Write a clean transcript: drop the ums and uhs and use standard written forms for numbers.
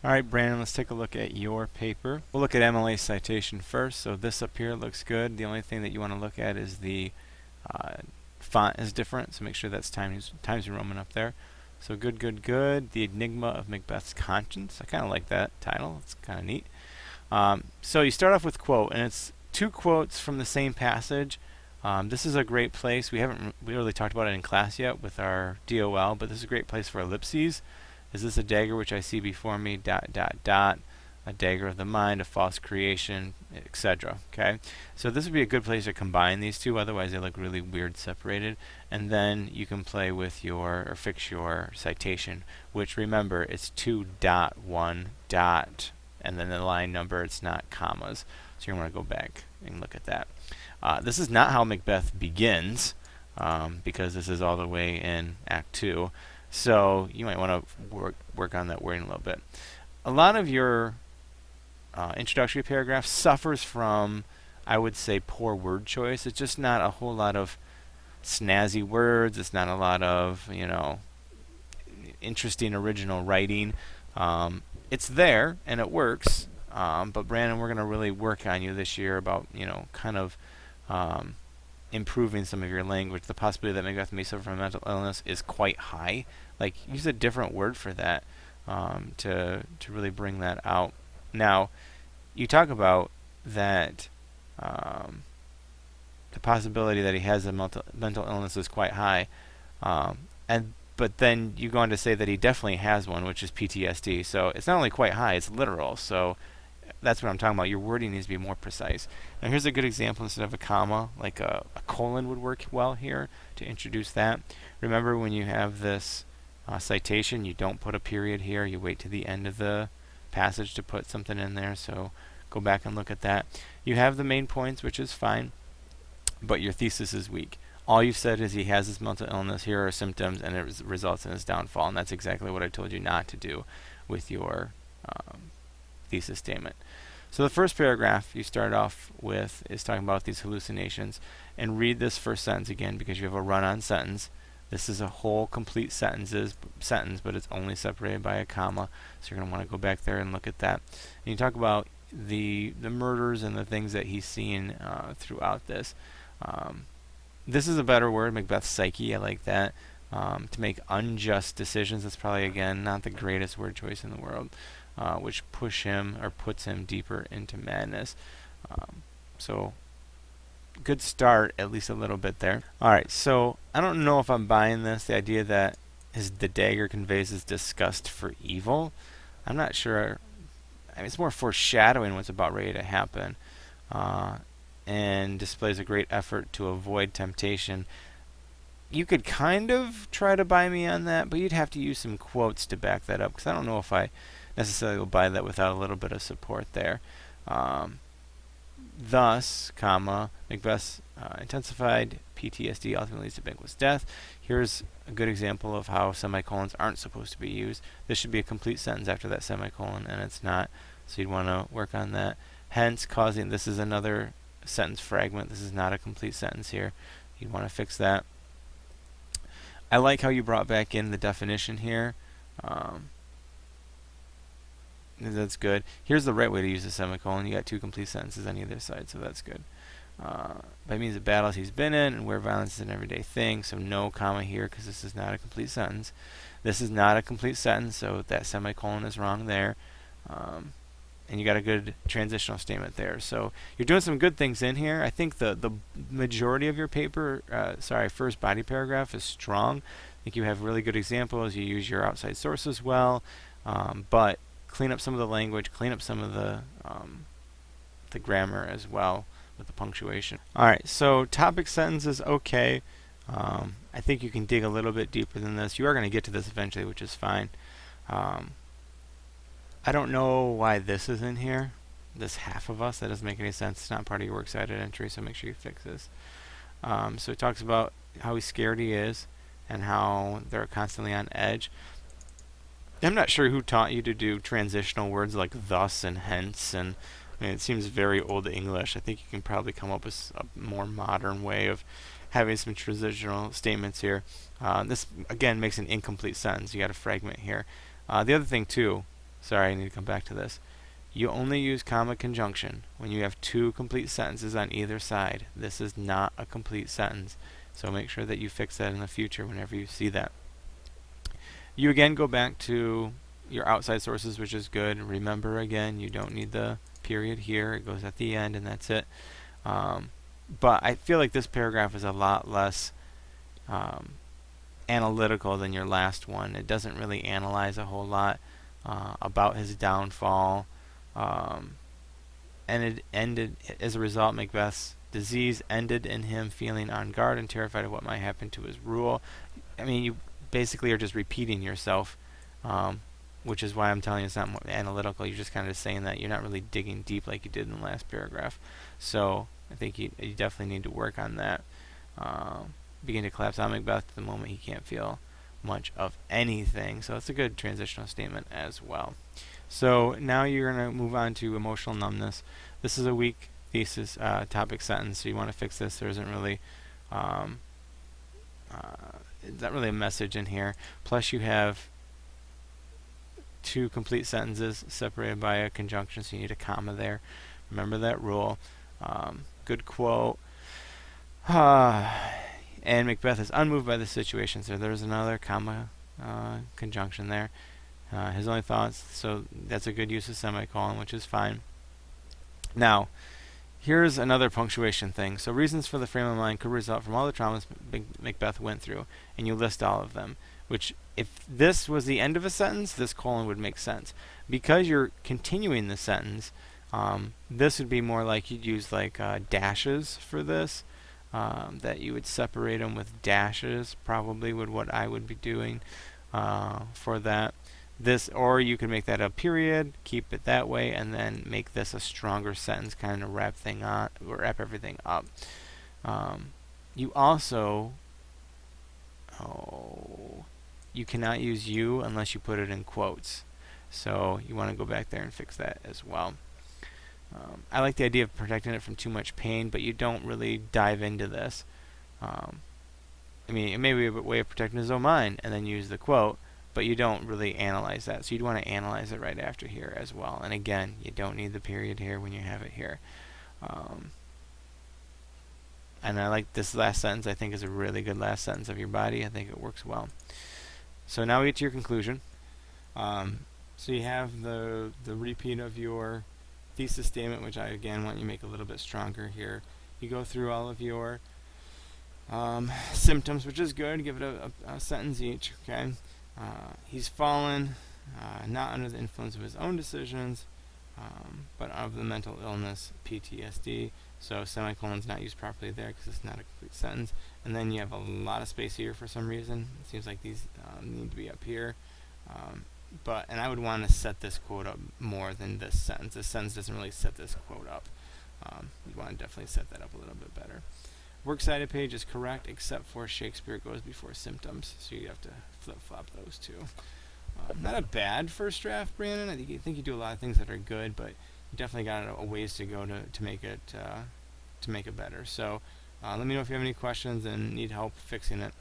Alright, Brandon, let's take a look at your paper. We'll look at Mla Citation first. So this up here looks good. The only thing that you want to look at is the font is different, so make sure that's Times New Roman up there. So good, good, good. The Enigma of Macbeth's Conscience. I kind of like that title. It's kind of neat. So you start off with quote, and it's two quotes from the same passage. This is a great place. We haven't really talked about it in class yet with our DOL, but this is a great place for ellipses. Is this a dagger which I see before me, ... a dagger of the mind, a false creation, etc. Okay, so this would be a good place to combine these two, otherwise they look really weird separated. And then you can play with or fix your citation, which remember, it's 2.1 ... and then the line number, it's not commas. So you're going to want to go back and look at that. This is not how Macbeth begins, because this is all the way in Act 2. So you might want to work on that wording a little bit. A lot of your introductory paragraph suffers from, I would say, poor word choice. It's just not a whole lot of snazzy words. It's not a lot of, interesting original writing. It's there and it works. But Brandon, we're going to really work on you this year about, kind of improving some of your language. The possibility that Macbeth may suffer from mental illness is quite high. Like, use a different word for that to really bring that out. Now, you talk about that the possibility that he has a mental illness is quite high, but then you go on to say that he definitely has one, which is PTSD. So it's not only quite high, it's literal. So that's what I'm talking about. Your wording needs to be more precise. Now here's a good example. Instead of a comma, like a colon would work well here to introduce that. Remember, when you have this citation, you don't put a period here. You wait to the end of the passage to put something in there. So go back and look at that. You have the main points, which is fine, but your thesis is weak. All you've said is he has this mental illness, here are symptoms, and it results in his downfall. And that's exactly what I told you not to do with your thesis statement. So the first paragraph you start off with is talking about these hallucinations. And read this first sentence again, because you have a run-on sentence. This is a whole complete sentence, but it's only separated by a comma. So you're going to want to go back there and look at that. And you talk about the murders and the things that he's seen throughout this. This is a better word, Macbeth's psyche. I like that. To make unjust decisions. That's probably, again, not the greatest word choice in the world, which puts him deeper into madness. So good start, at least a little bit there. Alright, so I don't know if I'm buying this, the idea that the dagger conveys his disgust for evil. I'm not sure. I mean, it's more foreshadowing what's about ready to happen, and displays a great effort to avoid temptation. You could kind of try to buy me on that, but you'd have to use some quotes to back that up, because I don't know if I necessarily will buy that without a little bit of support there. Thus, comma, Macbeth's intensified PTSD ultimately leads to Banquo's death. Here's a good example of how semicolons aren't supposed to be used. This should be a complete sentence after that semicolon, and it's not. So you'd want to work on that. Hence, causing, this is another sentence fragment. This is not a complete sentence here. You'd want to fix that. I like how you brought back in the definition here. That's good. Here's the right way to use a semicolon. You got two complete sentences on either side, so that's good. By means of battles he's been in and where violence is an everyday thing, so no comma here because this is not a complete sentence. This is not a complete sentence, so that semicolon is wrong there. And you got a good transitional statement there. So you're doing some good things in here. I think the majority of your paper, first body paragraph is strong. I think you have really good examples. You use your outside sources well, but clean up some of the language, clean up some of the grammar as well with the punctuation. Alright, so topic sentence is okay. I think you can dig a little bit deeper than this. You are going to get to this eventually, which is fine. I don't know why this is in here. This half of us, that doesn't make any sense. It's not part of your works cited entry, so make sure you fix this. So it talks about how scared he is and how they're constantly on edge. I'm not sure who taught you to do transitional words like thus and hence, and I mean, it seems very old English. I think you can probably come up with a more modern way of having some transitional statements here. This, again, makes an incomplete sentence. You got a fragment here. The other thing, too, sorry, I need to come back to this. You only use comma conjunction when you have two complete sentences on either side. This is not a complete sentence, so make sure that you fix that in the future whenever you see that. You again go back to your outside sources, which is good. Remember again, you don't need the period here. It goes at the end and that's it. But I feel like this paragraph is a lot less analytical than your last one. It doesn't really analyze a whole lot about his downfall. And it ended, as a result, Macbeth's disease ended in him feeling on guard and terrified of what might happen to his rule. I mean, you basically are just repeating yourself, which is why I'm telling you it's not more analytical. You're just kind of saying that. You're not really digging deep like you did in the last paragraph. So I think you definitely need to work on that. Begin to collapse on Macbeth to the moment he can't feel much of anything. So it's a good transitional statement as well. So now you're going to move on to emotional numbness. This is a weak thesis topic sentence, so you want to fix this. There isn't really not really a message in here. Plus you have two complete sentences separated by a conjunction, so you need a comma there. Remember that rule. Good quote. And Macbeth is unmoved by the situation, so there's another comma conjunction there. His only thoughts, so that's a good use of semicolon, which is fine. Now, here's another punctuation thing. So reasons for the frame of mind could result from all the traumas Macbeth went through, and you list all of them, which if this was the end of a sentence, this colon would make sense. Because you're continuing the sentence, this would be more like you'd use like dashes for this, that you would separate them with dashes, probably would what I would be doing for that. This, or you could make that a period, keep it that way, and then make this a stronger sentence, kind of wrap everything up. You also, you cannot use you unless you put it in quotes. So you want to go back there and fix that as well. I like the idea of protecting it from too much pain, but you don't really dive into this. I mean, it may be a way of protecting his own mind, and then use the quote, but you don't really analyze that. So you'd want to analyze it right after here as well. And again, you don't need the period here when you have it here. And I like this last sentence. I think is a really good last sentence of your body. I think it works well. So now we get to your conclusion. So you have the repeat of your thesis statement, which I again want you to make a little bit stronger here. You go through all of your symptoms, which is good. Give it a sentence each. Okay. He's fallen, not under the influence of his own decisions, but of the mental illness, PTSD. So semicolon's not used properly there because it's not a complete sentence. And then you have a lot of space here for some reason. It seems like these need to be up here. And I would want to set this quote up more than this sentence. This sentence doesn't really set this quote up. You want to definitely set that up a little bit better. Works cited page is correct, except for Shakespeare goes before symptoms, so you have to flip-flop those two. Not a bad first draft, Brandon. I think you do a lot of things that are good, but you definitely got a ways to go to make it better. So let me know if you have any questions and need help fixing it.